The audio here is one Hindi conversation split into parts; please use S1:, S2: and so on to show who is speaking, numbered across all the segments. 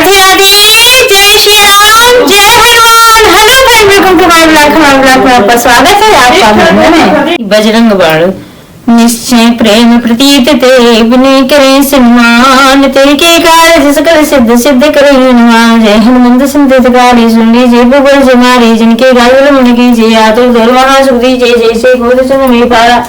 S1: राधे राधे, जय श्री राम, जय हनुमान। हेलो भाई, वेलकम टू माय ब्लॉग। हमारा ब्लॉग में आपका स्वागत है। आपका बजरंग बाण। निश्चय प्रेम प्रतीत ते बिने करे सम्मान, तेरे के कार्य सकल सिद्ध सिद्ध करे हनुमान। जय हनुमंत संत गाड़ी सुन लीजिए, बबल जमारे जिनके गाल मन कीजिए, आतुर धर वहां सुख दीजिए, जैसे गोद सुन में पारा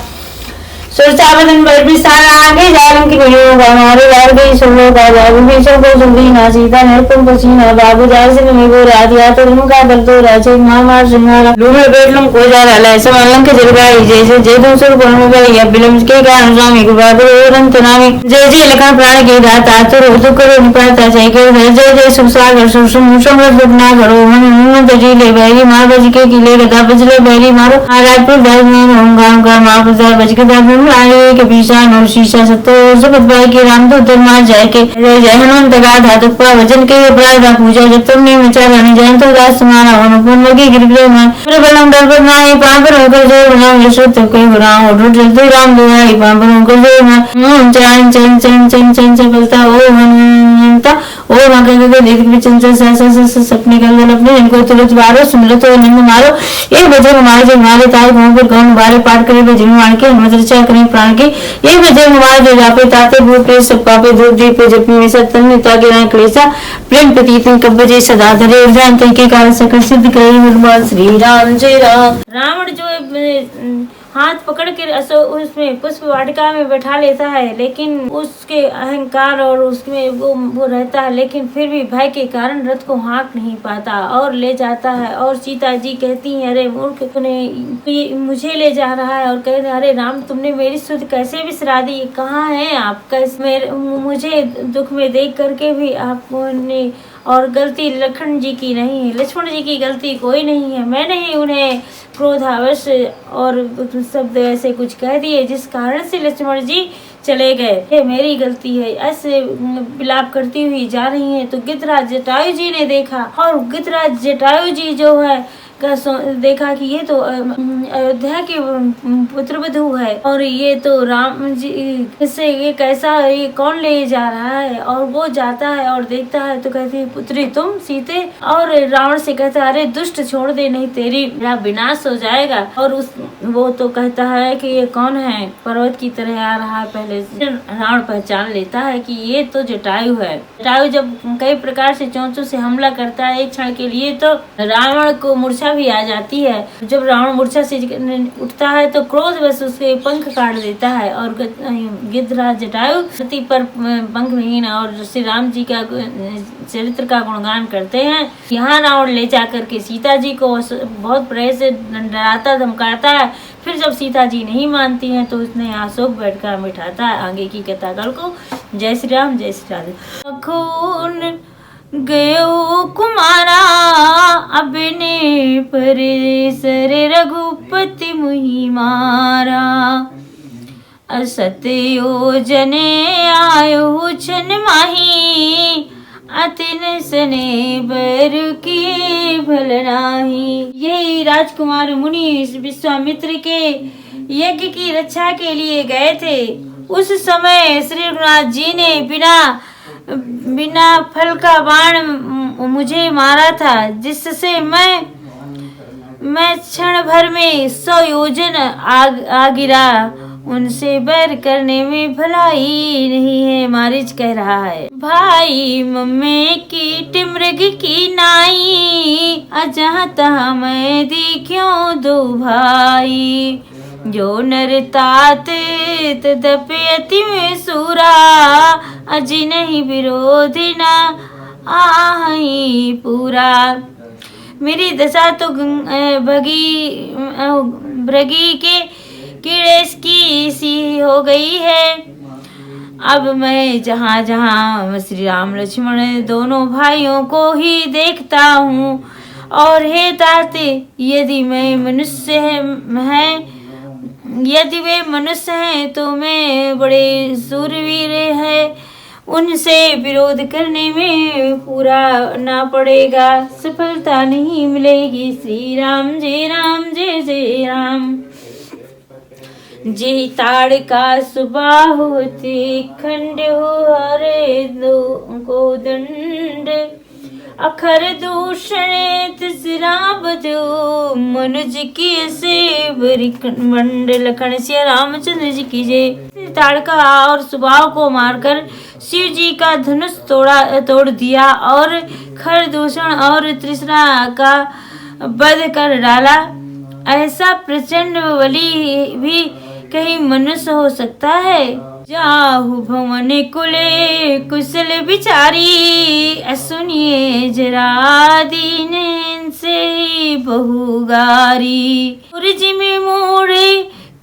S1: सुरचावदन पर भी सारा आगे जान की नहीं होगा। हमारे लाल गई सुनो का बाबू भी सब को सुन ना सीता नरपन पसीना बाबू जाल से नहीं वो रात या तो उनका बल तो राजे मां मार सिंगारा लूमे बैठ लूम को जा रहा है सब अलंक जलगाई जैसे जय दूसर को हो गई या बिलम के कारण स्वामी को बाबू रंत नामी जय जय लखन प्राण के दाता तो तो करो निपाता जय के जय जय सुसागर सुसुम समृद्ध ना करो मन दजी ले बैरी मार बज के किले गदा बजले बैरी मारो राजपुर बैर में होंगा होंगा मां बजा बज के दाब आए के पीछा नौ शीशा सतो जगत भाई के राम तो उधर मार जाए के जय हनुमंत गाधा तुक्का वजन के अपराध पूजा जब तुमने विचार नहीं जान तो दास तुम्हारा अनुपन लगी गिरगिरे मार प्रबलम डर पर नाई पापर होकर जय बनाओ यशो तो कोई बनाओ उठ जल्दी राम दुआई पापर होकर जय मार चैन चैन चैन चैन चैन से बोलता ओ हनुमंता ओ मगे के देख के चंचल सा सपने का गल अपने इनको तुरंत मारो सुन तो निंद मारो एक बजे हमारे जो हमारे तार गांव पर गांव बारे पाठ करे बजे मार के हिम्मत रचा करें प्राण के एक बजे हमारे जो जापे ताते भूत पे सब पापे धूप दीप पे जप में सतन में ताके ना क्लेशा प्रेम प्रतीत कब बजे सदा धरे उदान के कारण सकल सिद्ध करे हनुमान श्री राम जय राम। रावण जो हाथ पकड़ के उसमें पुष्प वाटिका में बैठा लेता है, लेकिन उसके अहंकार और उसमें वो रहता है, लेकिन फिर भी भय के कारण रथ को हाँक नहीं पाता और ले जाता है। और सीता जी कहती है अरे मूर्ख तूने मुझे ले जा रहा है और कह रहे अरे राम तुमने मेरी सुध कैसे बिसरा दी, कहाँ है आप, कैसे मुझे दुख में देख करके भी आपने, और गलती लखन जी की नहीं है, लक्ष्मण जी की गलती कोई नहीं है, मैंने ही उन्हें क्रोधावश और शब्द ऐसे कुछ कह दिए जिस कारण से लक्ष्मण जी चले गए, ये मेरी गलती है। ऐसे विलाप करती हुई जा रही है तो गिद्धराज जटायु जी ने देखा, और गिद्धराज जटायु जी जो है देखा कि ये तो अयोध्या के पुत्रवधू है और ये तो राम जी इससे ये कैसा, ये कौन ले जा रहा है। और वो जाता है और देखता है तो कहती है पुत्री तुम सीते, और रावण से कहता है अरे दुष्ट छोड़ दे नहीं तेरी विनाश हो जाएगा। और वो तो कहता है कि ये कौन है, पर्वत की तरह आ रहा है। पहले रावण पहचान लेता है कि ये तो जटायु है। जटायु जब कई प्रकार से चोंचों से हमला करता है एक क्षण के लिए तो रावण को मूर्छा भी आ जाती है। जब रावण मूर्छा से उठता है तो क्रोध बस उसके पंख काट देता है और गिद्धराज जटायु धरती पर पंख विहीन और श्री राम जी का चरित्र का गुणगान करते हैं। यहाँ रावण ले जाकर के सीता जी को बहुत प्रयास से डराता धमकाता है। फिर जब सीता जी नहीं मानती हैं तो उसने अशोक बैठकर मिठाता है आगे की कथाकल को। जय श्री राम, जय श्री राधे। खून गयो कुमारा अपने परिसर रघुपति मुहि मारा, असत योजने आयो छन माही, अतिन सने बर की भल नाही। यही राजकुमार मुनि विश्वामित्र के यज्ञ की रक्षा के लिए गए थे। उस समय श्री रघुनाथ जी ने बिना फल का बाण मुझे मारा था, जिससे मैं क्षण भर में 100 योजन आ गिरा। उनसे बैर करने में भलाई नहीं है। मारीच कह रहा है भाई मम्मे की मृग की नाई, अजहाँ तहाँ मैं देखियो दो भाई, जो नर तात तदपि अति में सूरा, अजी नहीं विरोधी ना आही पूरा। मेरी दशा तो भृगी के कीड़े की सी हो गई है। अब मैं जहाँ जहाँ श्री राम लक्ष्मण दोनों भाइयों को ही देखता हूँ, और हे ताते यदि वे मनुष्य हैं तो मैं बड़े सूरवीर है, उनसे विरोध करने में पूरा ना पड़ेगा, सफलता नहीं मिलेगी। श्री राम जय जय राम। जे ताड़ का सुबह होते खंड हो हरे दो को दंड अखर दूषण तिसरा बदो मनुज की से बरिकंड लखन से रामचंद्र जी की जय। ताड़का और सुबाह को मारकर शिव जी का धनुष तोड़ दिया और खरदूषण और तृष्णा का वध कर डाला। ऐसा प्रचंड बलि भी कहीं मनुष्य हो सकता है। जाहु भवन कुले कुशल बिचारी सुनिए जरा दीन से बहुगारी उर्ज में मोड़े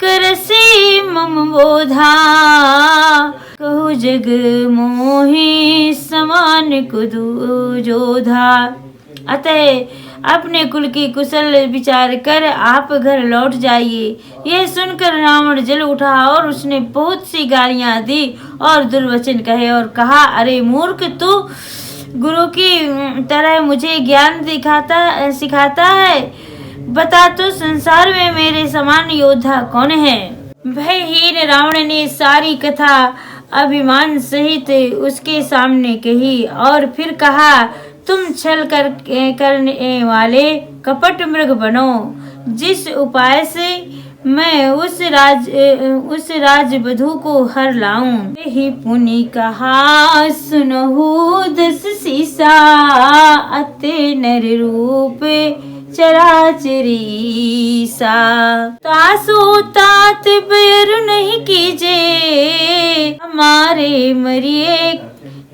S1: करसे मम बोधा कहु जग मोहि समान कुदु जोधा। अतः अपने कुल की कुशल विचार कर आप घर लौट जाइए। यह सुनकर रावण जल उठा और उसने बहुत सी गालियां दी और दुर्वचन कहे और कहा, अरे मूर्ख, तू गुरु की तरह मुझे ज्ञान सिखाता है। बता तो संसार में मेरे समान योद्धा कौन है। भयहीन रावण ने सारी कथा अभिमान सहित उसके सामने कही और फिर कहा, तुम छल करने वाले कपट मृग बनो। जिस उपाय से मैं उस राजवधू को हर लाऊं। ही पुनि कहा सुनहु दस सीसा अते नर रूप चराचरी सा तासु तात बैर नहीं कीजे हमारे मरिए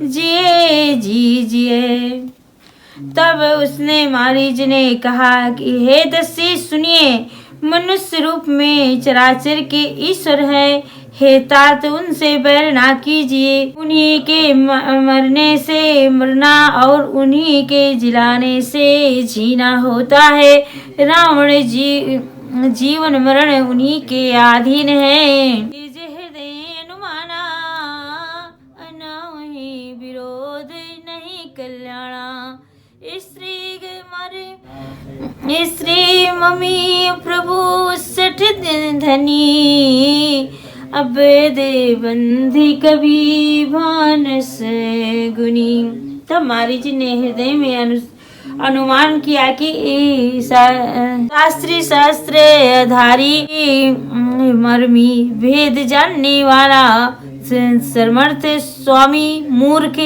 S1: जिए जिए। तब उसने मारीच ने कहा कि हे दस्यु सुनिए, मनुष्य रूप में चराचर के ईश्वर है। हे तात उनसे बैर ना कीजिए। उन्हीं के मरने से मरना और उन्हीं के जिलाने से जीना होता है। रावण जीवन मरण उन्हीं के अधीन है। हृदय अनुमाना अनावहि विरोध नहीं कल्याणा। स्त्री मम्मी प्रभु सठ धनी अवैध बंधी कभी भानस गुनी। तब मारी जी ने हृदय में अनुमान किया कि शास्त्र धारी मर्मी भेद जानने वाला समर्थ स्वामी मूर्ख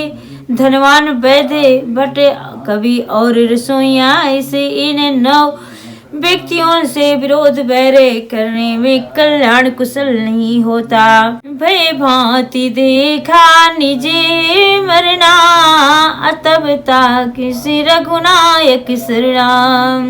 S1: धनवान वैद्य भट्ट कवि और रसोइया ऐसे इन 9 व्यक्तियों से विरोध बैर करने में कल्याण कुशल नहीं होता। भय भांति देखा निजे मरना अतब ताक रघुनायक श्री राम।